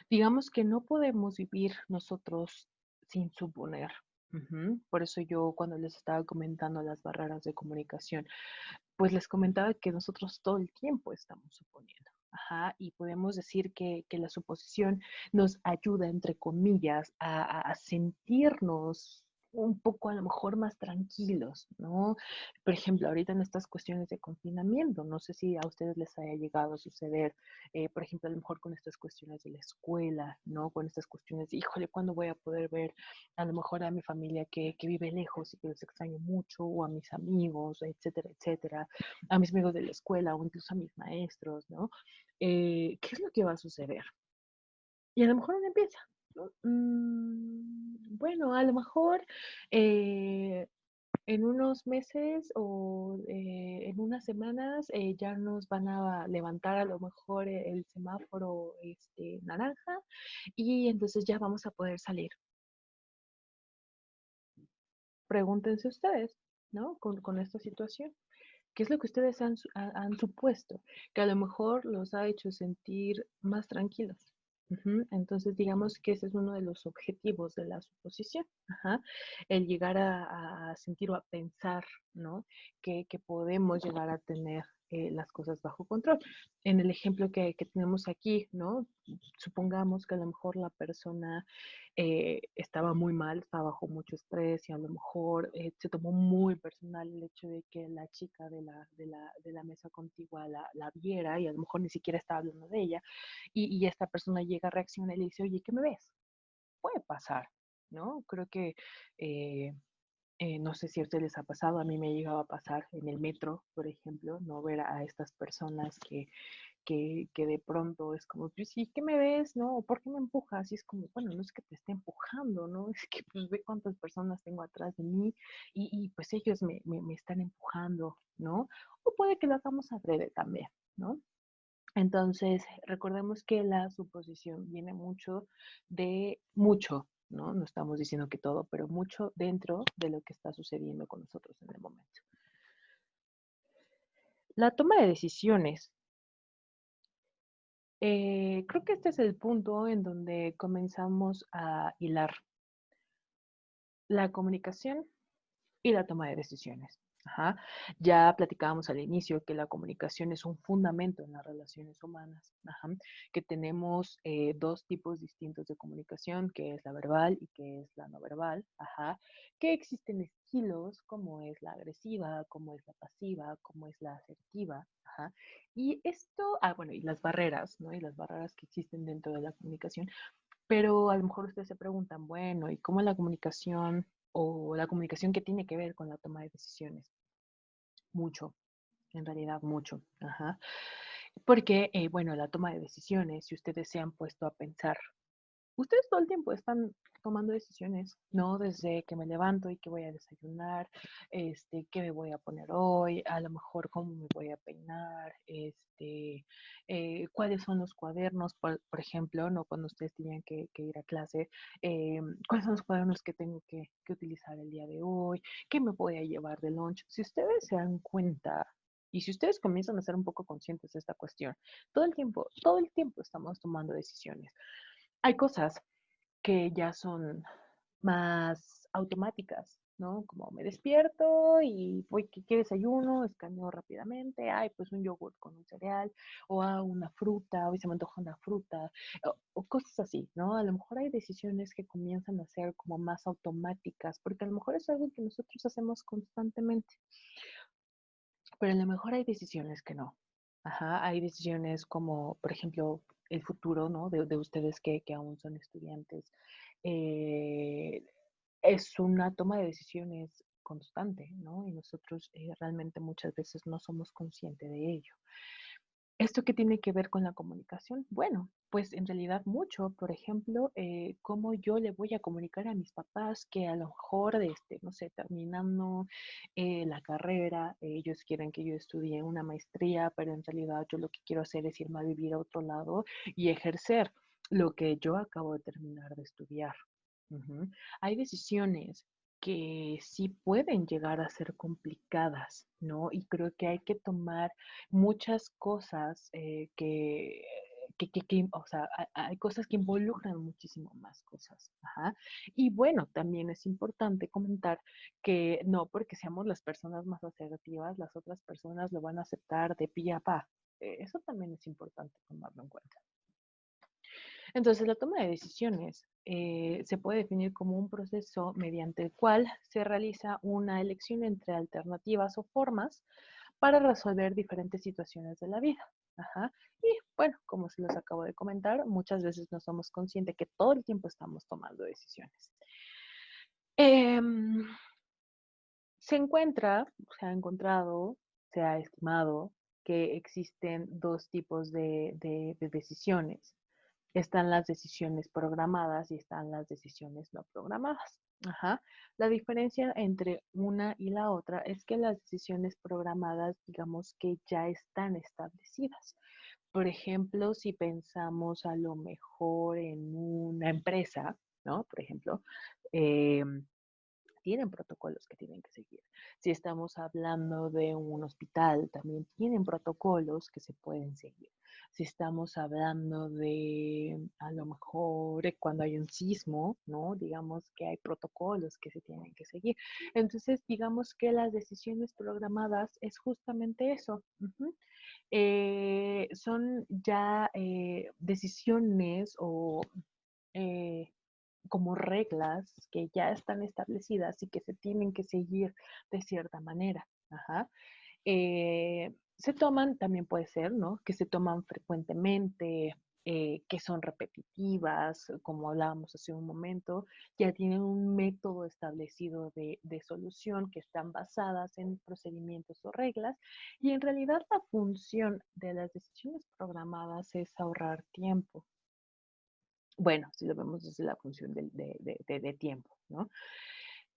A: Digamos que no podemos vivir nosotros sin suponer. Ujú. Por eso yo cuando les estaba comentando las barreras de comunicación, pues les comentaba que nosotros todo el tiempo estamos suponiendo. Ajá, y podemos decir que la suposición nos ayuda, entre comillas, a sentirnos un poco a lo mejor más tranquilos, ¿no? Por ejemplo, ahorita en estas cuestiones de confinamiento, no sé si a ustedes les haya llegado a suceder, por ejemplo, a lo mejor con estas cuestiones de la escuela, ¿no? Con estas cuestiones de, híjole, ¿cuándo voy a poder ver a lo mejor a mi familia que vive lejos y que los extraño mucho, o a mis amigos, etcétera, etcétera, a mis amigos de la escuela o incluso a mis maestros, ¿no? ¿Qué es lo que va a suceder? Y a lo mejor uno empieza, ¿no? Bueno, a lo mejor eh, en unos meses o en unas semanas ya nos van a levantar a lo mejor el semáforo naranja y entonces ya vamos a poder salir. Pregúntense ustedes, ¿no? Con esta situación. ¿Qué es lo que ustedes han supuesto? Que a lo mejor los ha hecho sentir más tranquilos. Ujú. Entonces, digamos que ese es uno de los objetivos de la suposición. Ajá. El llegar a sentir o a pensar, ¿no? Que podemos llegar a tener las cosas bajo control. En el ejemplo que tenemos aquí, ¿no? Supongamos que a lo mejor la persona estaba muy mal, estaba bajo mucho estrés y a lo mejor se tomó muy personal el hecho de que la chica de la mesa contigua la viera y a lo mejor ni siquiera estaba hablando de ella y esta persona llega, reacciona y le dice, oye, ¿qué me ves? Puede pasar, ¿no? Creo que no sé si a ustedes les ha pasado, a mí me llegaba a pasar en el metro, por ejemplo, no ver a estas personas que de pronto es como, pues sí, ¿qué me ves? ¿No? ¿Por qué me empujas? Y es como, bueno, no es que te esté empujando, ¿no? Es que pues ve cuántas personas tengo atrás de mí y pues ellos me están empujando, ¿no? O puede que lo hagamos adrede también, ¿no? Entonces, recordemos que la suposición viene mucho de mucho, ¿no? No estamos diciendo que todo, pero mucho dentro de lo que está sucediendo con nosotros en el momento. La toma de decisiones. Creo que este es el punto en donde comenzamos a hilar la comunicación y la toma de decisiones. Ajá. Ya platicábamos al inicio que la comunicación es un fundamento en las relaciones humanas, ajá, que tenemos dos tipos distintos de comunicación, que es la verbal y que es la no verbal, ajá, que existen estilos como es la agresiva, como es la pasiva, como es la asertiva, ajá, y esto, bueno, y las barreras, ¿no? Y las barreras que existen dentro de la comunicación, pero a lo mejor ustedes se preguntan, bueno, ¿y cómo la comunicación o la comunicación que tiene que ver con la toma de decisiones? Mucho, en realidad mucho. Ajá. Porque, bueno, la toma de decisiones, si ustedes se han puesto a pensar, ustedes todo el tiempo están tomando decisiones, ¿no? Desde que me levanto y que voy a desayunar, qué me voy a poner hoy, a lo mejor cómo me voy a peinar, cuáles son los cuadernos, por ejemplo, ¿no? Cuando ustedes tenían que ir a clase, cuáles son los cuadernos que tengo que utilizar el día de hoy, qué me voy a llevar de lunch. Si ustedes se dan cuenta y si ustedes comienzan a ser un poco conscientes de esta cuestión, todo el tiempo estamos tomando decisiones. Hay cosas que ya son más automáticas, ¿no? Como me despierto y voy, ¿qué desayuno? Escaneo rápidamente, ay, pues un yogur con un cereal, o una fruta, hoy se me antoja una fruta, o cosas así, ¿no? A lo mejor hay decisiones que comienzan a ser como más automáticas, porque a lo mejor es algo que nosotros hacemos constantemente, pero a lo mejor hay decisiones que no. Ajá, hay decisiones como, por ejemplo, el futuro, ¿no? De ustedes que aún son estudiantes. Eh, es una toma de decisiones constante, ¿no? Y nosotros realmente muchas veces no somos conscientes de ello. ¿Esto qué tiene que ver con la comunicación? Bueno, pues en realidad mucho. Por ejemplo, cómo yo le voy a comunicar a mis papás que a lo mejor, no sé, terminando la carrera, ellos quieren que yo estudie una maestría, pero en realidad yo lo que quiero hacer es irme a vivir a otro lado y ejercer lo que yo acabo de terminar de estudiar. Ujú. Hay decisiones que sí pueden llegar a ser complicadas, ¿no? Y creo que hay que tomar muchas cosas o sea, hay cosas que involucran muchísimo más cosas. Ajá. Y bueno, también es importante comentar que no porque seamos las personas más asertivas, las otras personas lo van a aceptar de pie a pa. Eso también es importante tomarlo en cuenta. Entonces, la toma de decisiones se puede definir como un proceso mediante el cual se realiza una elección entre alternativas o formas para resolver diferentes situaciones de la vida. Ajá. Y bueno, como se los acabo de comentar, muchas veces no somos conscientes que todo el tiempo estamos tomando decisiones. Em, se ha encontrado, se ha estimado que existen dos tipos de decisiones. Están las decisiones programadas y están las decisiones no programadas. Ajá. La diferencia entre una y la otra es que las decisiones programadas, digamos que ya están establecidas. Por ejemplo, si pensamos a lo mejor en una empresa, ¿no? Por ejemplo, eh, tienen protocolos que tienen que seguir. Si estamos hablando de un hospital, también tienen protocolos que se pueden seguir. Si estamos hablando de, a lo mejor, cuando hay un sismo, ¿no? Digamos que hay protocolos que se tienen que seguir. Entonces, digamos que las decisiones programadas es justamente eso. Ujú. Son ya decisiones o eh, como reglas que ya están establecidas y que se tienen que seguir de cierta manera. Ajá. Se toman, también puede ser, ¿no? Que se toman frecuentemente, que son repetitivas, como hablábamos hace un momento, ya tienen un método establecido de solución que están basadas en procedimientos o reglas, y en realidad la función de las decisiones programadas es ahorrar tiempo. Bueno, si lo vemos desde la función de tiempo, ¿no?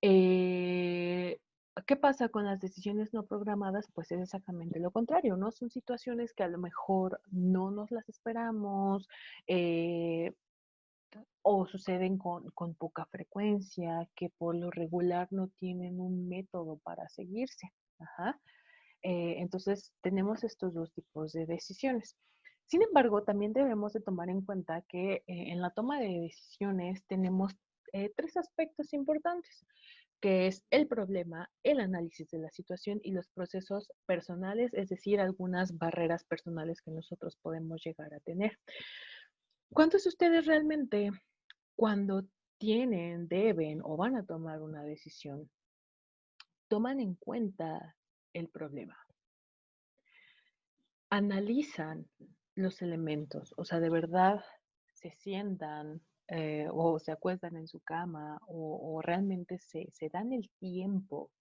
A: Eh, ¿Qué pasa con las decisiones no programadas? Pues es exactamente lo contrario, ¿no? Son situaciones que a lo mejor no nos las esperamos, eh, o suceden con poca frecuencia, que por lo regular no tienen un método para seguirse. Ajá. Entonces, tenemos estos dos tipos de decisiones. Sin embargo, también debemos de tomar en cuenta que en la toma de decisiones tenemos tres aspectos importantes, que es el problema, el análisis de la situación y los procesos personales, es decir, algunas barreras personales que nosotros podemos llegar a tener. ¿Cuántos de ustedes realmente, cuando tienen, deben o van a tomar una decisión, toman en cuenta el problema? Analizan los elementos, o sea, de verdad se sientan o se acuestan en su cama o realmente se dan el tiempo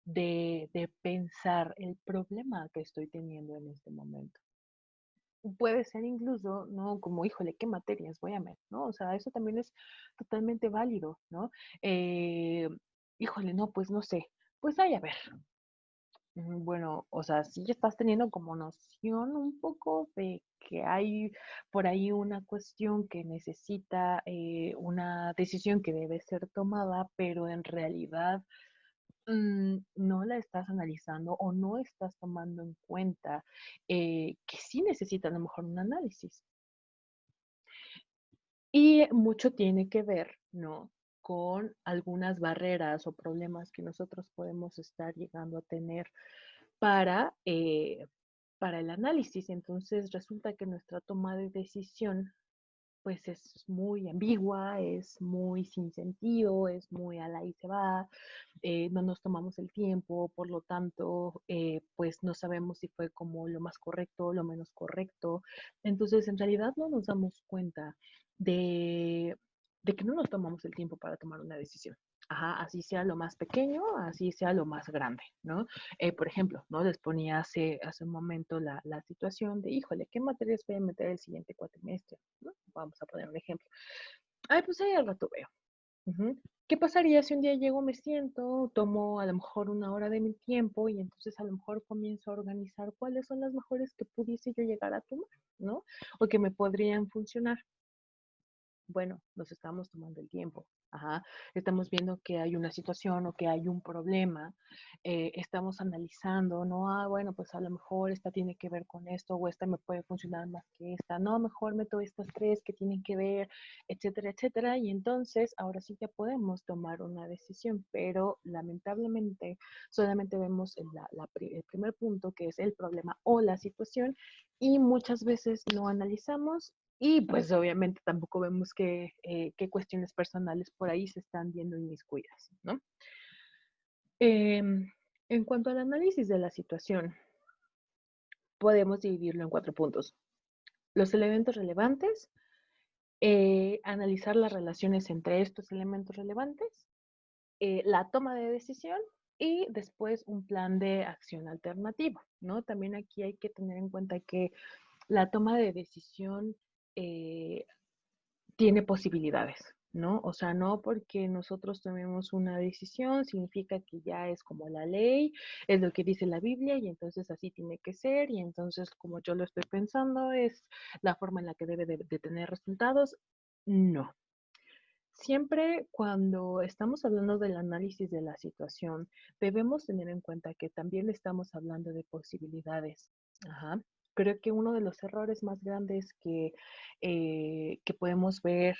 A: de pensar el problema que estoy teniendo en este momento. Puede ser incluso, ¿no? Como, híjole, ¿qué materias voy a meter? ¿No? O sea, eso también es totalmente válido, ¿no? Eh, híjole, no, pues no sé. Pues ay, a ver, bueno, o sea, sí estás teniendo como noción un poco de que hay por ahí una cuestión que necesita una decisión que debe ser tomada, pero en realidad no la estás analizando o no estás tomando en cuenta que sí necesita a lo mejor un análisis. Y mucho tiene que ver, ¿no? con algunas barreras o problemas que nosotros podemos estar llegando a tener para, para el análisis. Entonces resulta que nuestra toma de decisión pues es muy ambigua, es muy sin sentido, es muy a la y se va, no nos tomamos el tiempo, por lo tanto, pues no sabemos si fue como lo más correcto, lo menos correcto. Entonces, en realidad no nos damos cuenta de, de que no nos tomamos el tiempo para tomar una decisión. Ajá, así sea lo más pequeño, así sea lo más grande, ¿no? Por ejemplo, ¿no? Les ponía hace un momento la situación de, híjole, ¿qué materias voy a meter el siguiente cuatrimestre? ¿No? Vamos a poner un ejemplo. Ay, pues ahí al rato veo. Ujú. ¿Qué pasaría si un día llego, me siento, tomo a lo mejor una hora de mi tiempo y entonces a lo mejor comienzo a organizar cuáles son las mejores que pudiese yo llegar a tomar, ¿no? O que me podrían funcionar. Bueno, nos estamos tomando el tiempo. Ajá. Estamos viendo que hay una situación o que hay un problema. Estamos analizando, ¿no? Ah, bueno, pues a lo mejor esta tiene que ver con esto o esta me puede funcionar más que esta. No, mejor meto estas tres que tienen que ver, etcétera, etcétera. Y entonces, ahora sí ya podemos tomar una decisión, pero lamentablemente solamente vemos el primer punto, que es el problema o la situación, y muchas veces no analizamos y pues obviamente tampoco vemos qué cuestiones personales por ahí se están viendo inmiscuidas, ¿no? Eh, en cuanto al análisis de la situación, podemos dividirlo en 4 puntos. Los elementos relevantes, analizar las relaciones entre estos elementos relevantes, la toma de decisión y después un plan de acción alternativo, ¿no? También aquí hay que tener en cuenta que la toma de decisión eh, tiene posibilidades, ¿no? O sea, no porque nosotros tomemos una decisión significa que ya es como la ley, es lo que dice la Biblia y entonces así tiene que ser y entonces como yo lo estoy pensando es la forma en la que debe de tener resultados. No. Siempre cuando estamos hablando del análisis de la situación, debemos tener en cuenta que también estamos hablando de posibilidades. Ajá. Creo que uno de los errores más grandes que podemos ver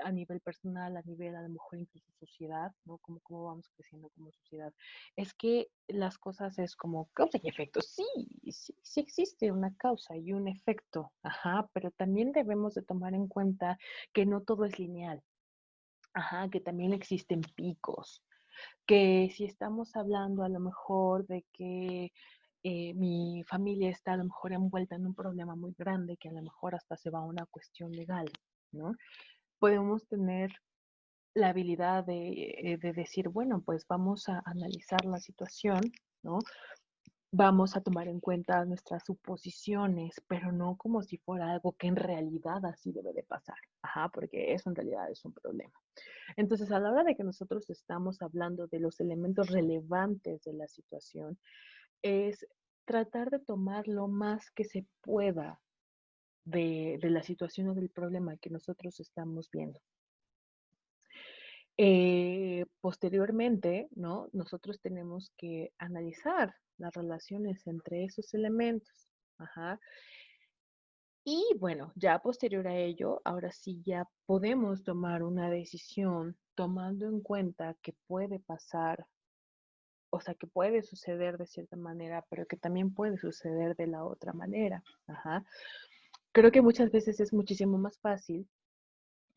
A: a nivel personal, a nivel a lo mejor incluso sociedad, ¿no? Cómo vamos creciendo como sociedad, es que las cosas es como causa y efecto. Sí, sí, sí existe una causa y un efecto, ajá, pero también debemos de tomar en cuenta que no todo es lineal, ajá, que también existen picos, que si estamos hablando a lo mejor de que mi familia está a lo mejor envuelta en un problema muy grande, que a lo mejor hasta se va a una cuestión legal, ¿no? Podemos tener la habilidad de decir, bueno, pues vamos a analizar la situación, ¿no? Vamos a tomar en cuenta nuestras suposiciones, pero no como si fuera algo que en realidad así debe de pasar. Ajá, porque eso en realidad es un problema. Entonces, a la hora de que nosotros estamos hablando de los elementos relevantes de la situación, es tratar de tomar lo más que se pueda de la situación o del problema que nosotros estamos viendo. Posteriormente, ¿no? Nosotros tenemos que analizar las relaciones entre esos elementos. Ajá. Y bueno, ya posterior a ello, ahora sí ya podemos tomar una decisión tomando en cuenta que puede pasar, o sea, que puede suceder de cierta manera, pero que también puede suceder de la otra manera. Ajá. Creo que muchas veces es muchísimo más fácil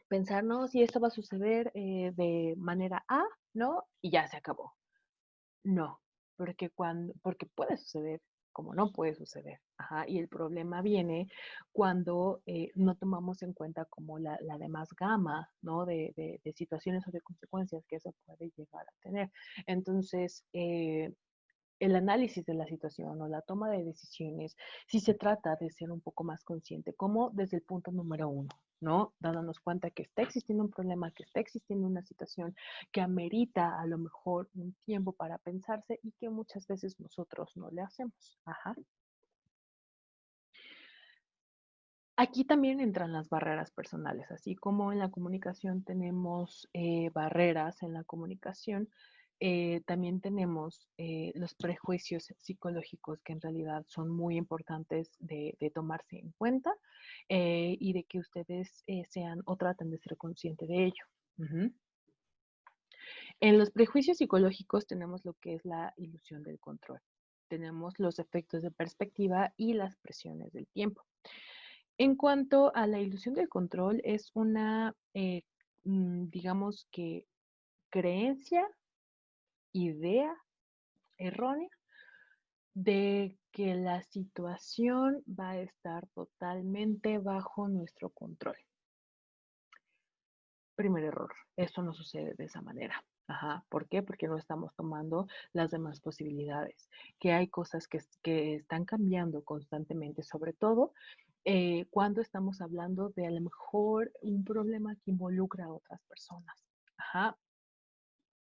A: pensar, no, si esto va a suceder de manera A, ¿no? Y ya se acabó. No, porque puede suceder, como no puede suceder. Ajá, y el problema viene cuando no tomamos en cuenta como la demás gama, ¿no? De situaciones o de consecuencias que eso puede llegar a tener. Entonces, el análisis de la situación o la toma de decisiones, si se trata de ser un poco más consciente, como desde el punto número uno, ¿no? Dándonos cuenta que está existiendo un problema, que está existiendo una situación que amerita a lo mejor un tiempo para pensarse y que muchas veces nosotros no le hacemos. Ajá. Aquí también entran las barreras personales, así como en la comunicación tenemos barreras en la comunicación, también tenemos los prejuicios psicológicos que en realidad son muy importantes de tomarse en cuenta y de que ustedes sean o traten de ser conscientes de ello. Ujú. En los prejuicios psicológicos tenemos lo que es la ilusión del control. Tenemos los efectos de perspectiva y las presiones del tiempo. En cuanto a la ilusión del control, es una, digamos que, creencia, idea errónea de que la situación va a estar totalmente bajo nuestro control. Primer error, esto no sucede de esa manera. Ajá, ¿por qué? Porque no estamos tomando las demás posibilidades, que hay cosas que están cambiando constantemente, sobre todo cuando estamos hablando de a lo mejor un problema que involucra a otras personas. Ajá,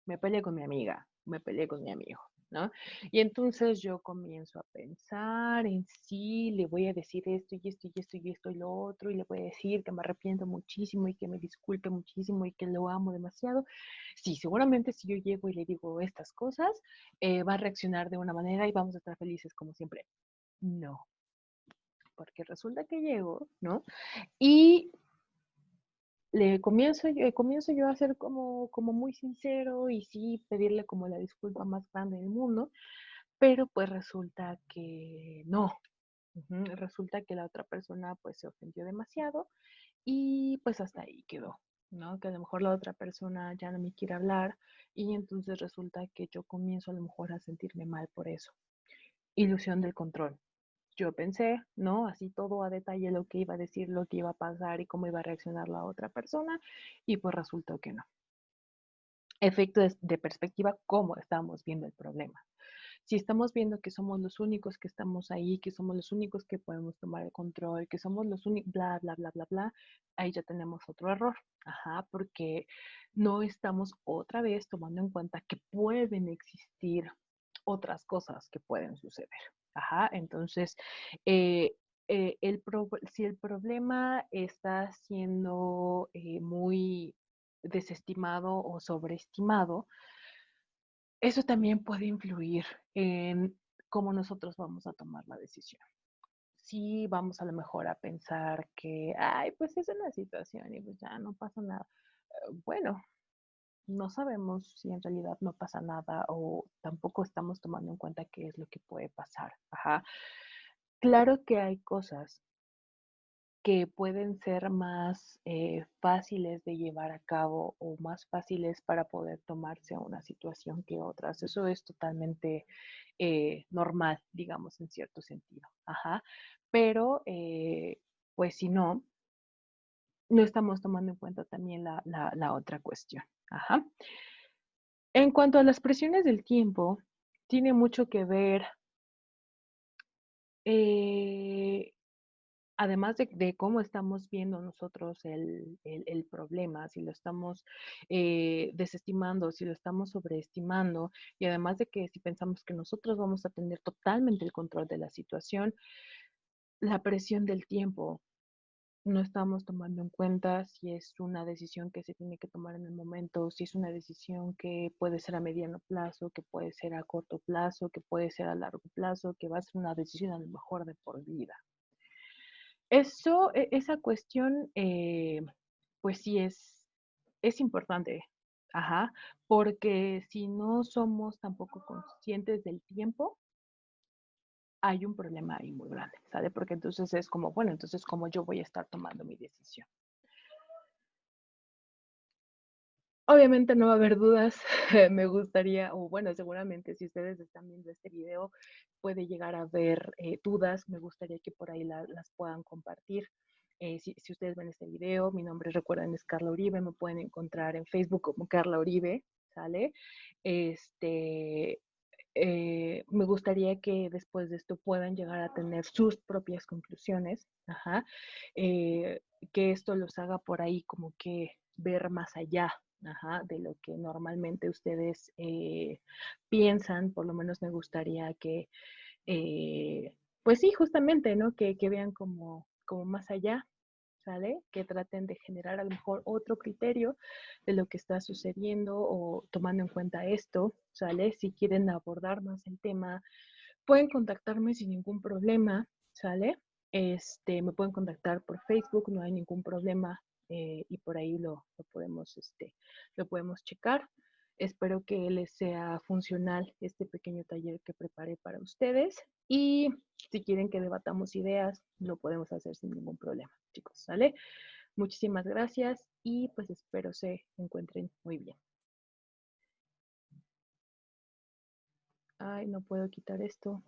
A: me peleé con mi amiga, me peleé con mi amigo, ¿no? Y entonces yo comienzo a pensar en sí, le voy a decir esto y esto y esto y esto y lo otro, y le voy a decir que me arrepiento muchísimo y que me disculpe muchísimo y que lo amo demasiado. Sí, seguramente si yo llego y le digo estas cosas, va a reaccionar de una manera y vamos a estar felices como siempre. No, porque resulta que llego, ¿no? Y comienzo yo a ser como muy sincero y sí pedirle como la disculpa más grande del mundo, pero pues resulta que no. Resulta que la otra persona pues se ofendió demasiado y pues hasta ahí quedó, ¿no? Que a lo mejor la otra persona ya no me quiere hablar y entonces resulta que yo comienzo a lo mejor a sentirme mal por eso. Ilusión del control. Yo pensé, ¿no? Así todo a detalle lo que iba a decir, lo que iba a pasar y cómo iba a reaccionar la otra persona y pues resultó que no. Efecto de perspectiva, cómo estamos viendo el problema. Si estamos viendo que somos los únicos que estamos ahí, que somos los únicos que podemos tomar el control, que somos los únicos, bla, bla, bla, bla, bla, ahí ya tenemos otro error. Ajá, porque no estamos otra vez tomando en cuenta que pueden existir otras cosas que pueden suceder. Ajá, entonces, eh, si el problema está siendo muy desestimado o sobreestimado, eso también puede influir en cómo nosotros vamos a tomar la decisión. Sí, vamos a lo mejor a pensar que, ay, pues es una situación y pues ya no pasa nada. Bueno, no sabemos si en realidad no pasa nada o tampoco estamos tomando en cuenta qué es lo que puede pasar. Ajá. Claro que hay cosas que pueden ser más fáciles de llevar a cabo o más fáciles para poder tomarse a una situación que otras. Eso es totalmente normal, digamos, en cierto sentido. Ajá. Pero, pues si no, no estamos tomando en cuenta también la otra cuestión. Ajá. En cuanto a las presiones del tiempo, tiene mucho que ver, eh, además de cómo estamos viendo nosotros el problema, si lo estamos desestimando, si lo estamos sobreestimando, y además de que si pensamos que nosotros vamos a tener totalmente el control de la situación, la presión del tiempo. No estamos tomando en cuenta si es una decisión que se tiene que tomar en el momento, si es una decisión que puede ser a mediano plazo, que puede ser a corto plazo, que puede ser a largo plazo, que va a ser una decisión a lo mejor de por vida. Esa cuestión, pues sí es importante, ajá, porque si no somos tampoco conscientes del tiempo, hay un problema ahí muy grande, ¿sale? Porque entonces es como, bueno, entonces cómo yo voy a estar tomando mi decisión. Obviamente no va a haber dudas, me gustaría, o bueno, seguramente si ustedes están viendo este video, puede llegar a haber dudas, me gustaría que por ahí las puedan compartir. Si ustedes ven este video, mi nombre, recuerden, es Carla Uribe, me pueden encontrar en Facebook como Carla Uribe, ¿sale? Este, me gustaría que después de esto puedan llegar a tener sus propias conclusiones, ajá, eh, que esto los haga por ahí como que ver más allá, ajá, de lo que normalmente ustedes piensan. Por lo menos me gustaría que, pues sí, justamente, ¿no? Que vean como más allá, ¿sale? Que traten de generar a lo mejor otro criterio de lo que está sucediendo o tomando en cuenta esto, ¿sale? Si quieren abordar más el tema, pueden contactarme sin ningún problema, ¿sale? Me pueden contactar por Facebook, no hay ningún problema. y por ahí lo podemos checar. Espero que les sea funcional este pequeño taller que preparé para ustedes y si quieren que debatamos ideas, lo podemos hacer sin ningún problema, chicos, ¿sale? Muchísimas gracias y pues espero se encuentren muy bien. Ay, no puedo quitar esto.